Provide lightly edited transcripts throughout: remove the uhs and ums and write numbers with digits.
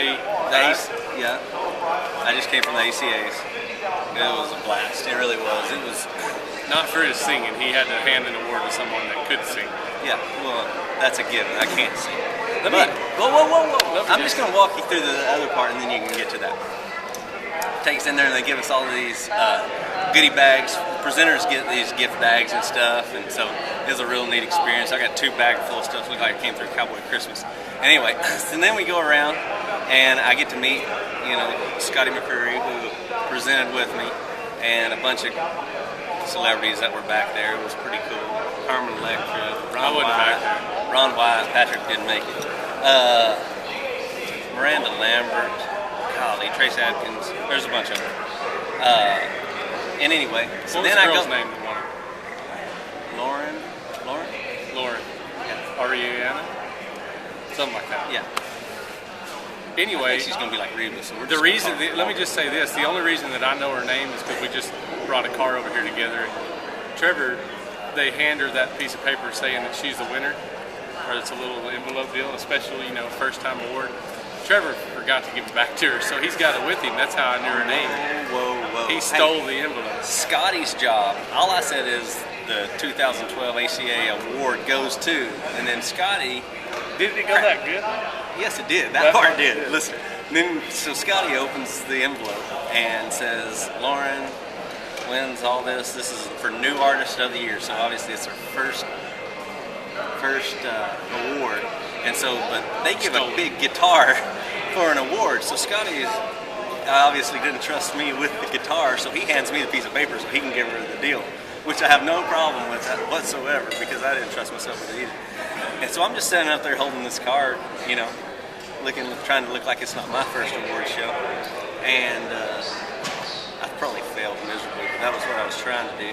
Yeah. I just came from the ACAs. It was a blast. It really was. It was not for his singing. He had to hand an award to someone that could sing. Yeah, well, that's a given. I can't sing. Whoa. I'm just going to walk you through the other part, and then you can get to that. Takes in there, and they give us all of these goodie bags. Presenters get these gift bags and stuff, and so it was a real neat experience. I got 2 bags full of stuff. Looked like I came through Cowboy Christmas. Anyway, and then we go around, and I get to meet, Scotty McCreery, who presented with me, and a bunch of celebrities that were back there. It was pretty cool. Carmen Electra, Ron Wyatt, Patrick didn't make it. Miranda Lambert, golly, Trace Adkins. There's a bunch of them. And anyway, so what was then the I girl's go. name that won it? Lauren. Yeah. Ariana? Something like that. Yeah. Anyway, she's gonna be like Reba. So let me just say this: the only reason that I know her name is because we just brought a car over here together. Trevor, they hand her that piece of paper saying that she's the winner, or it's a little envelope deal, especially first time award. Trevor forgot to give it back to her, so he's got it with him. That's how I knew her name. Whoa. He stole the envelope. Scotty's job, all I said is the 2012 ACA award goes to, and then Scotty. Did it go that good? Yes, it did. That part did. Listen. Then, so Scotty opens the envelope and says, Lauren wins all this. This is for New Artist of the Year, so obviously it's her first award. And so, but they give a big guitar for an award. So Scotty obviously didn't trust me with the guitar, so he hands me the piece of paper so he can give her the deal, which I have no problem with that whatsoever because I didn't trust myself with it either. And so I'm just standing up there holding this card, trying to look like it's not my first award show. And I probably failed miserably, but that was what I was trying to do.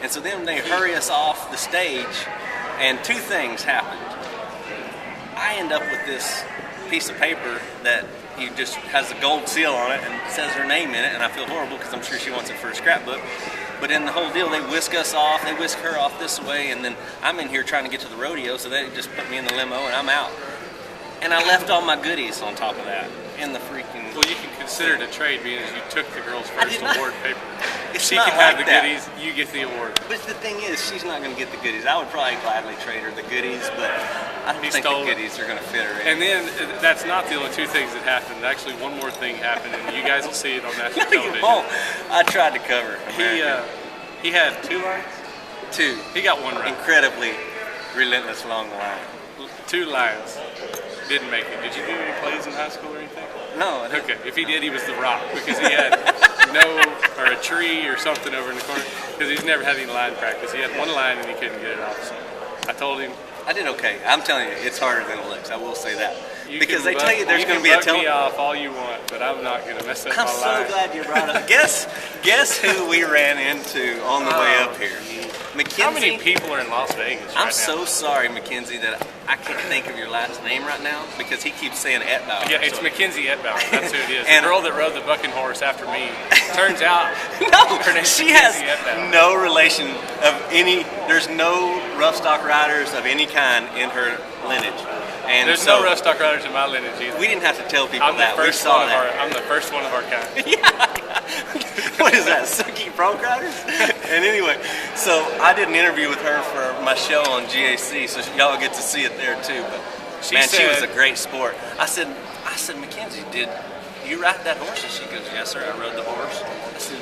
And so then they hurry us off the stage, and 2 things happened. I end up with this piece of paper that just has a gold seal on it and says her name in it, and I feel horrible because I'm sure she wants it for a scrapbook. But in the whole deal, they whisk us off, they whisk her off this way, and then I'm in here trying to get to the rodeo, so they just put me in the limo and I'm out. And I left all my goodies on top of that in the freaking... Well, you can consider it a trade being as you took the girl's first award paper. If she can have the goodies, you get the award. But the thing is, she's not going to get the goodies. I would probably gladly trade her the goodies, but I don't think the goodies are going to fit her in. And then that's not the only 2 things that happened. Actually, one more thing happened, and you guys will see it on national television. I tried to cover. He had 2 lines? 2. He got 1 right. Incredibly relentless long line. 2 lines. Didn't make it. Did you do any plays in high school or anything? No. Okay. If he did, he was the Rock because he had or a tree or something over in the corner because he's never had any line practice. He had 1 line and he couldn't get it off. So I told him. I did okay. I'm telling you, it's harder than it looks. I will say that. Because they tell you there's going to be a television. You can bug me off all you want, but I'm not going to mess up my life. I'm so glad you brought up. Guess who we ran into on the way up here? Mackenzie. How many people are in Las Vegas right now? I'm so sorry, Mackenzie, that I can't think of your last name right now because he keeps saying Etbauer. Yeah, it's Mackenzie Etbauer. That's who it is. The girl that rode the bucking horse after me. Turns out, she has no relation of any. There's no rough stock riders of any kind in her lineage. And there's no rough stock riders in my lineage either. We didn't have to tell people that. We saw that. I'm the first one of our kind. Yeah. What is that? Sucky Bronc Riders? And anyway, so I did an interview with her for my show on GAC, so y'all get to see it there too. But she was a great sport. I said, Mackenzie, did you ride that horse? And she goes, yes, sir. I rode the horse. I said,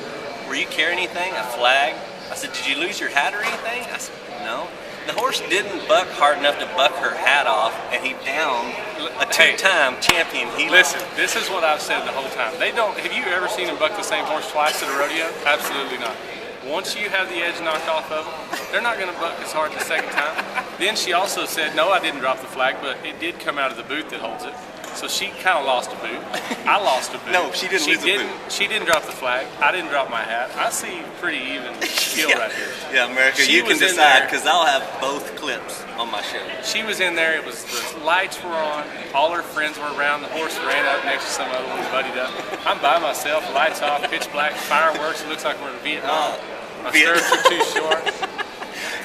were you carrying anything? A flag? I said, did you lose your hat or anything? I said, no. The horse didn't buck hard enough to buck her hat off, and he downed a 2-time champion. Listen, this is what I've said the whole time. Have you ever seen him buck the same horse twice at a rodeo? Absolutely not. Once you have the edge knocked off of them, they're not going to buck as hard the second time. Then she also said, no, I didn't drop the flag, but it did come out of the boot that holds it. So she kind of lost a boot. I lost a boot. No, she didn't lose a boot. She didn't drop the flag. I didn't drop my hat. I see pretty even skill right here. Yeah, America, you can decide because I'll have both clips on my show. She was in there. It was the lights were on. All her friends were around. The horse ran up next to some other one, buddied up. I'm by myself. Lights off, pitch black, fireworks. It looks like we're in Vietnam. My stirrups are too short.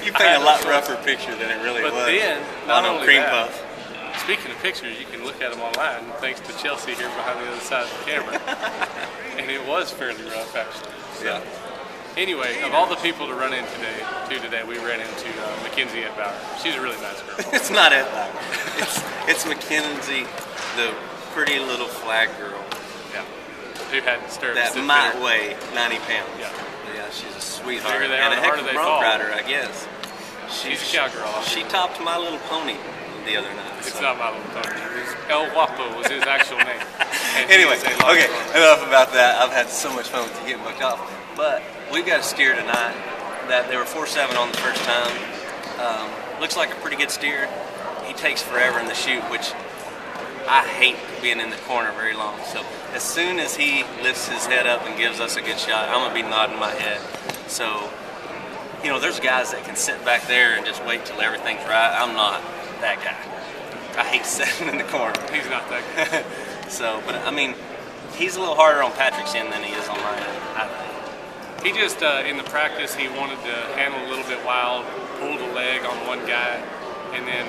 You paint a lot rougher picture than it really was. But then, not only cream puff. Speaking of pictures, you can look at them online, thanks to Chelsea here behind the other side of the camera. And it was fairly rough, actually. So, Yeah. anyway, of all the people to run into today, we ran into Mackenzie at Bauer. She's a really nice girl. It's not Ed Bauer. It's Mackenzie, the pretty little flag girl. Yeah. Who had stirrups That might weigh 90 pounds. Yeah. Yeah, she's a sweetheart. Bigger they are, and a the heck harder of a they bronc fall. rider, I guess. She's a cowgirl. She topped My Little Pony the other night. It's so. not My Little Pony. El Guapo was his actual name. And he Anyway, is a large okay, runner. enough about that. I've had so much fun with you getting booked off. But we've got a steer tonight that they were 4-7 on the first time. Looks like a pretty good steer. He takes forever in the chute, which I hate being in the corner very long. So as soon as he lifts his head up and gives us a good shot, I'm going to be nodding my head. So, you know, there's guys that can sit back there and just wait till everything's right. I'm not that guy. I hate sitting in the corner. He's not that good. So, but I mean, he's a little harder on Patrick's end than he is on my end, I think. He just, in the practice, he wanted to handle a little bit wild, pulled a leg on one guy, and then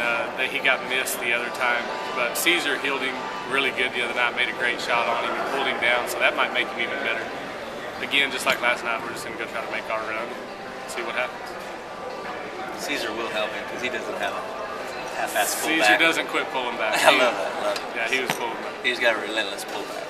he got missed the other time. But Caesar healed him really good the other night, made a great shot on him and pulled him down, so that might make him even better. Again, just like last night, we're just going to go try to make our run and see what happens. Caesar will help him because he doesn't have a half-ass pullback. Caesar doesn't quit pulling back. I love that. Love it. Yeah, he was pulling back. He's got a relentless pullback.